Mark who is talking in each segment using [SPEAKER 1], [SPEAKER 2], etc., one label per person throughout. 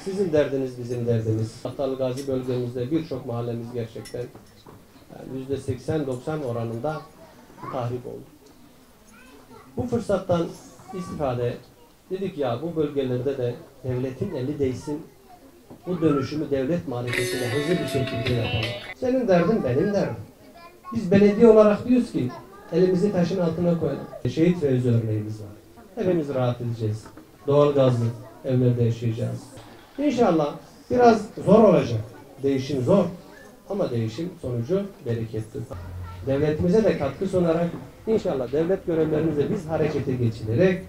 [SPEAKER 1] Sizin derdiniz bizim derdimiz. Tahtalı Gazi bölgemizde birçok mahallemiz gerçekten yani %80-90 oranında tahrip oldu. Bu fırsattan istifade dedik ya bu bölgelerde de devletin eli değsin. Bu dönüşümü devlet marifetine hızlı bir şekilde yapalım. Senin derdin benim derdim. Biz belediye olarak diyoruz ki elimizi taşın altına koyalım. Şehit Fevzi örneğimiz var. Hepimiz rahat edeceğiz. Doğalgazlı evlerde yaşayacağız. İnşallah biraz zor olacak. Değişim zor. Ama değişim sonucu bereketli. Devletimize de katkı sunarak inşallah devlet görevlerimizle biz harekete geçilerek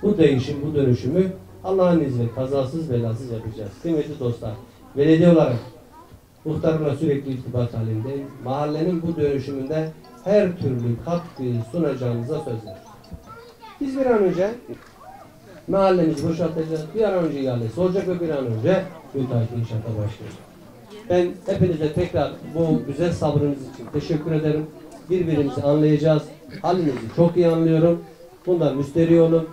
[SPEAKER 1] bu değişim, bu dönüşümü Allah'ın izniyle kazasız belasız yapacağız. Kıymetli dostlar, belediye olarak muhtarımla sürekli irtibat halindeyim. Mahallenin bu dönüşümünde her türlü katkıyı sunacağımıza söz verdik. Biz bir an önce mahallemizi boşaltacağız. Bir an önce ihalesi olacak ve bir an önce müteahhit inşaata başlayacak. Ben hepinize tekrar bu güzel sabrınız için teşekkür ederim. Birbirimizi anlayacağız. Halinizi çok iyi anlıyorum. Bundan müsterih olun.